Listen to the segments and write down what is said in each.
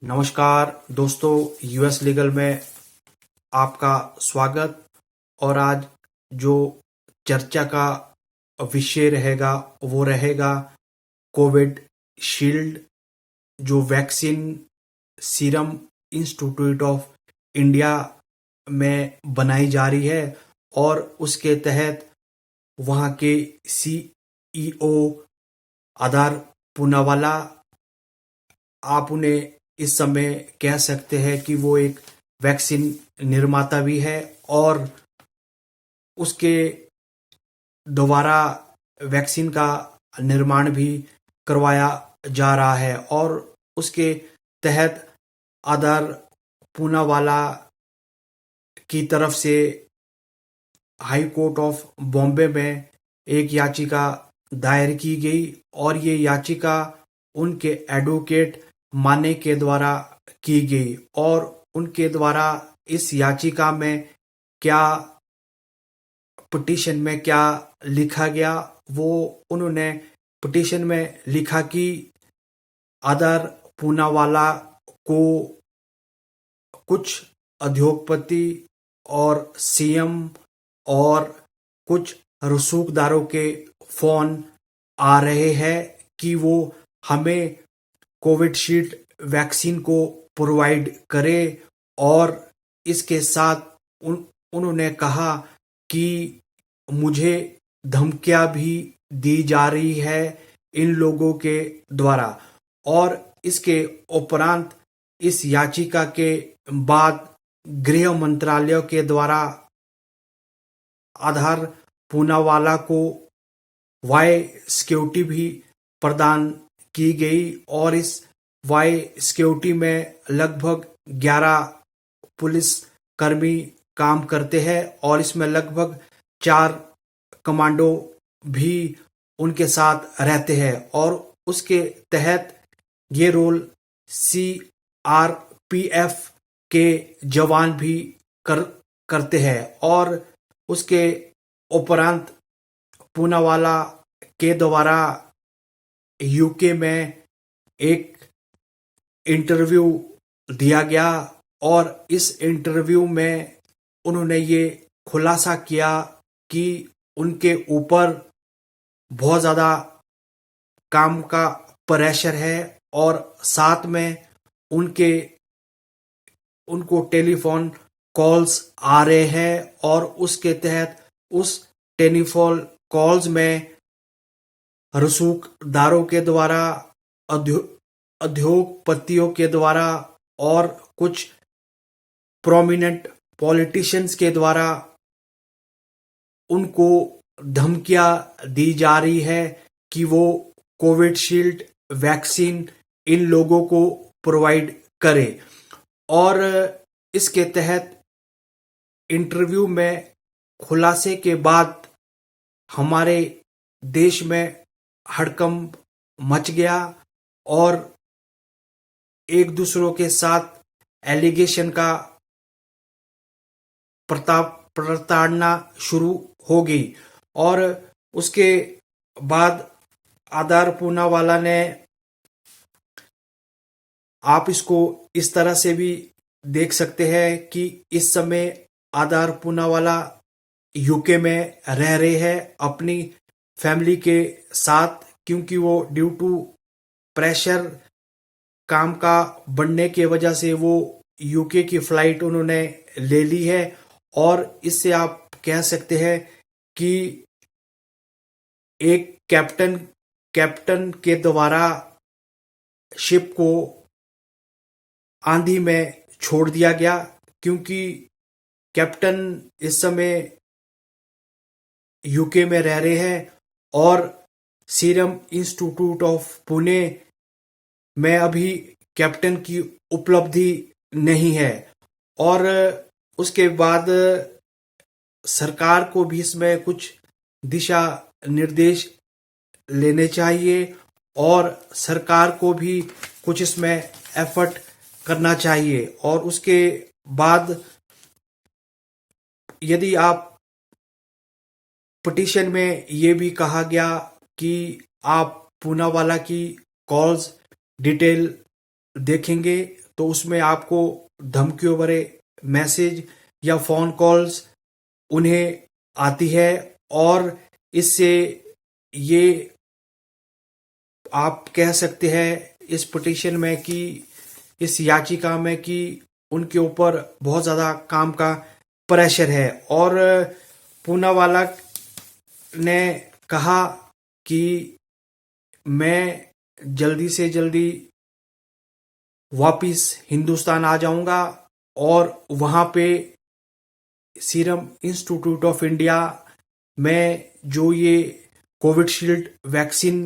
नमस्कार दोस्तों, US legal में आपका स्वागत। और आज जो चर्चा का विषय रहेगा वो रहेगा कोविड शील्ड, जो vaccine serum institute of India में बनाई जा रही है और उसके तहत वहाँ के सीईओ आधार पूनावाला, आप उन्हें इस समय कह सकते हैं कि वो एक वैक्सीन निर्माता भी है और उसके द्वारा वैक्सीन का निर्माण भी करवाया जा रहा है। और उसके तहत आधार पूनावाला की तरफ से हाई कोर्ट ऑफ बॉम्बे में एक याचिका दायर की गई और ये याचिका उनके एडवोकेट माने के द्वारा की गई। और उनके द्वारा इस याचिका में क्या, पिटीशन में क्या लिखा गया, वो उन्होंने पिटीशन में लिखा कि आधार पूनावाला को कुछ उद्योगपति और सीएम और कुछ रसूखदारों के फोन आ रहे हैं कि वो हमें कोविशील्ड वैक्सीन को प्रोवाइड करे। और इसके साथ उन्होंने कहा कि मुझे धमकियां भी दी जा रही है इन लोगों के द्वारा। और इसके उपरांत इस याचिका के बाद गृह मंत्रालय के द्वारा आधार पूनावाला को वाई सिक्योरिटी भी प्रदान की गई। और इस वाई सिक्योरिटी में लगभग 11 पुलिस कर्मी काम करते हैं और इसमें लगभग 4 कमांडो भी उनके साथ रहते हैं। और उसके तहत ये रोल सीआरपीएफ के जवान भी करते हैं। और उसके उपरांत पूनावाला के द्वारा यूके में एक इंटरव्यू दिया गया और इस इंटरव्यू में उन्होंने ये खुलासा किया कि उनके ऊपर बहुत ज़्यादा काम का प्रेशर है और साथ में उनको टेलीफोन कॉल्स आ रहे हैं। और उसके तहत उस टेलीफोन कॉल्स में रसूखदारों के द्वारा, उद्योगपतियों के द्वारा और कुछ प्रोमिनेंट पॉलिटिशियंस के द्वारा उनको धमकियां दी जा रही है कि वो कोविशील्ड वैक्सीन इन लोगों को प्रोवाइड करे। और इसके तहत इंटरव्यू में खुलासे के बाद हमारे देश में हड़कंप मच गया और एक दूसरों के साथ एलिगेशन का प्रताड़ना शुरू हो गई। और उसके बाद आधार पूनावाला ने, आप इसको इस तरह से भी देख सकते हैं कि इस समय आधार पूनावाला यूके में रह रहे हैं अपनी फैमिली के साथ, क्योंकि वो ड्यू टू प्रेशर काम का बढ़ने की वजह से वो यूके की फ्लाइट उन्होंने ले ली है। और इससे आप कह सकते हैं कि एक कैप्टन के द्वारा शिप को आंधी में छोड़ दिया गया, क्योंकि कैप्टन इस समय यूके में रह रहे हैं और सीरम इंस्टीट्यूट ऑफ पुणे में अभी कैप्टन की उपलब्धि नहीं है। और उसके बाद सरकार को भी इसमें कुछ दिशा निर्देश लेने चाहिए और सरकार को भी कुछ इसमें एफर्ट करना चाहिए। और उसके बाद यदि आप पिटीशन में ये भी कहा गया कि आप पूनावाला की कॉल्स डिटेल देखेंगे तो उसमें आपको धमकियों भरे मैसेज या फोन कॉल्स उन्हें आती है, और इससे ये आप कह सकते हैं इस पिटीशन में कि इस याचिका में कि उनके ऊपर बहुत ज़्यादा काम का प्रेशर है। और पूनावाला ने कहा कि मैं जल्दी से जल्दी वापिस हिंदुस्तान आ जाऊंगा और वहाँ पे सीरम इंस्टीट्यूट ऑफ इंडिया में जो ये कोविशील्ड वैक्सीन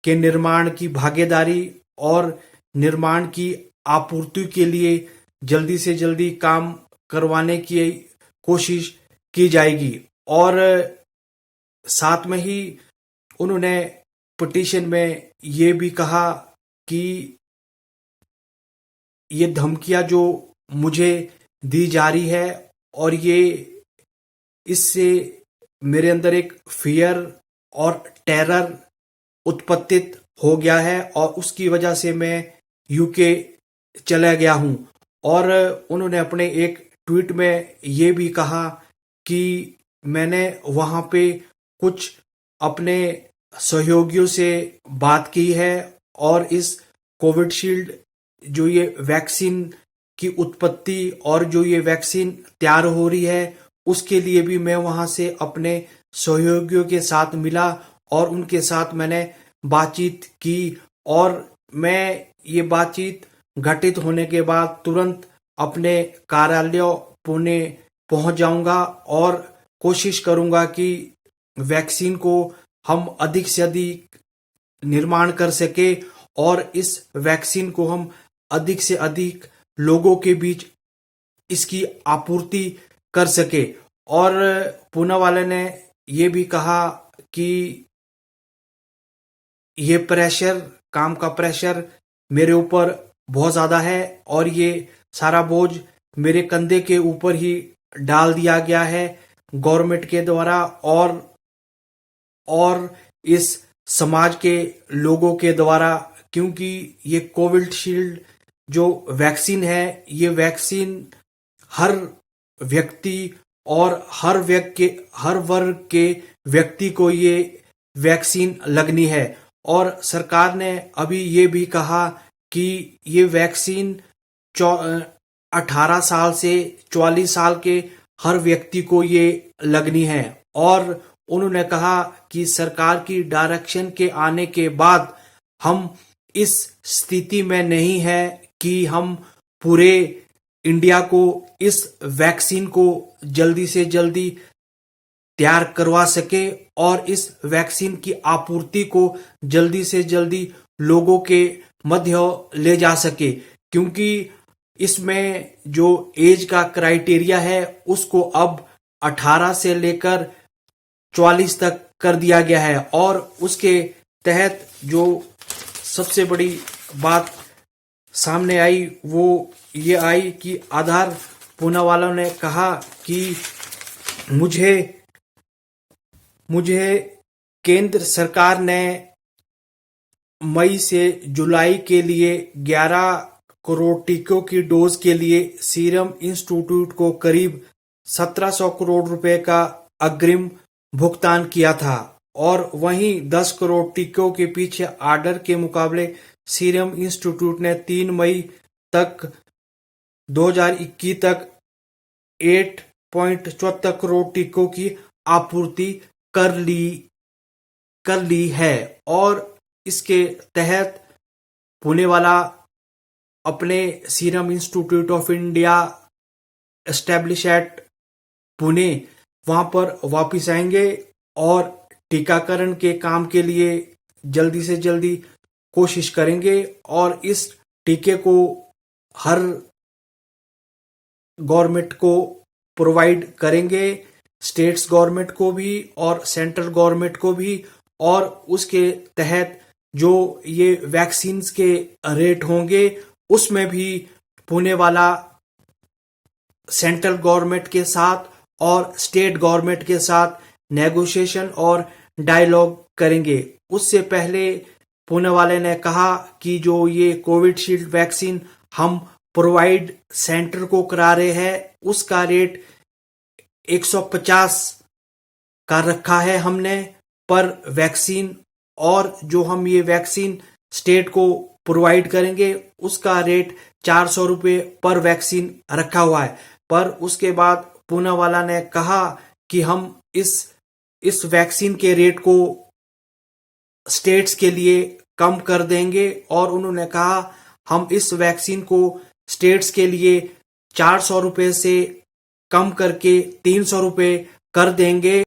के निर्माण की भागीदारी और निर्माण की आपूर्ति के लिए जल्दी से जल्दी काम करवाने की कोशिश की जाएगी। और साथ में ही उन्होंने पिटीशन में ये भी कहा कि ये धमकियां जो मुझे दी जा रही है और ये इससे मेरे अंदर एक फियर और टेरर उत्पत्तित हो गया है और उसकी वजह से मैं यूके चला गया हूं। और उन्होंने अपने एक ट्वीट में ये भी कहा कि मैंने वहां पे कुछ अपने सहयोगियों से बात की है और इस कोविशील्ड जो ये वैक्सीन की उत्पत्ति और जो ये वैक्सीन तैयार हो रही है उसके लिए भी मैं वहां से अपने सहयोगियों के साथ मिला और उनके साथ मैंने बातचीत की। और मैं ये बातचीत घटित होने के बाद तुरंत अपने कार्यालय पुणे पहुंच जाऊंगा और कोशिश करूंगा कि वैक्सीन को हम अधिक से अधिक निर्माण कर सके और इस वैक्सीन को हम अधिक से अधिक लोगों के बीच इसकी आपूर्ति कर सके। और पूनावाला ने ये भी कहा कि ये प्रेशर, काम का प्रेशर मेरे ऊपर बहुत ज्यादा है और ये सारा बोझ मेरे कंधे के ऊपर ही डाल दिया गया है गवर्नमेंट के द्वारा और इस समाज के लोगों के द्वारा, क्योंकि ये कोविशील्ड जो वैक्सीन है ये वैक्सीन हर व्यक्ति और हर वर्ग के व्यक्ति को ये वैक्सीन लगनी है। और सरकार ने अभी ये भी कहा कि ये वैक्सीन 18 साल से 44 साल के हर व्यक्ति को ये लगनी है। और उन्होंने कहा कि सरकार की डायरेक्शन के आने के बाद हम इस स्थिति में नहीं है कि हम पूरे इंडिया को इस वैक्सीन को जल्दी से जल्दी तैयार करवा सके और इस वैक्सीन की आपूर्ति को जल्दी से जल्दी लोगों के मध्य ले जा सके, क्योंकि इसमें जो एज का क्राइटेरिया है उसको अब 18 से लेकर 44 तक कर दिया गया है। और उसके तहत जो सबसे बड़ी बात सामने आई वो ये आई कि आधार पूनावाला ने कहा कि मुझे केंद्र सरकार ने मई से जुलाई के लिए 11 करोड़ टीकों की डोज के लिए सीरम इंस्टीट्यूट को करीब 1700 करोड़ रुपए का अग्रिम भुगतान किया था और वहीं 10 करोड़ टीकों के पीछे ऑर्डर के मुकाबले सीरम इंस्टीट्यूट ने 3 मई तक 2021 तक 8.74 करोड़ टीकों की आपूर्ति कर ली है। और इसके तहत पुणे वाला अपने serum institute of India establish at Pune वहां पर वापस आएंगे और टीकाकरण के काम के लिए जल्दी से जल्दी कोशिश करेंगे और इस टीके को हर गवर्नमेंट को प्रोवाइड करेंगे, स्टेट्स गवर्नमेंट को भी और सेंट्रल गवर्नमेंट को भी। और उसके तहत जो ये वैक्सीन्स के रेट होंगे उसमें भी पुणे वाला सेंट्रल गवर्नमेंट के साथ और स्टेट गवर्नमेंट के साथ नेगोशिएशन और डायलॉग करेंगे। उससे पहले पुणे वाले ने कहा कि जो ये कोविशील्ड वैक्सीन हम प्रोवाइड सेंटर को करा रहे हैं उसका रेट 150 का रखा है हमने पर वैक्सीन। और जो हम ये वैक्सीन स्टेट को प्रोवाइड करेंगे उसका रेट 400 रुपये पर वैक्सीन रखा हुआ है। पर उसके बाद पूनावाला ने कहा कि हम इस वैक्सीन के रेट को स्टेट्स के लिए कम कर देंगे। और उन्होंने कहा हम इस वैक्सीन को स्टेट्स के लिए 400 रुपये से कम करके 300 रुपये कर देंगे।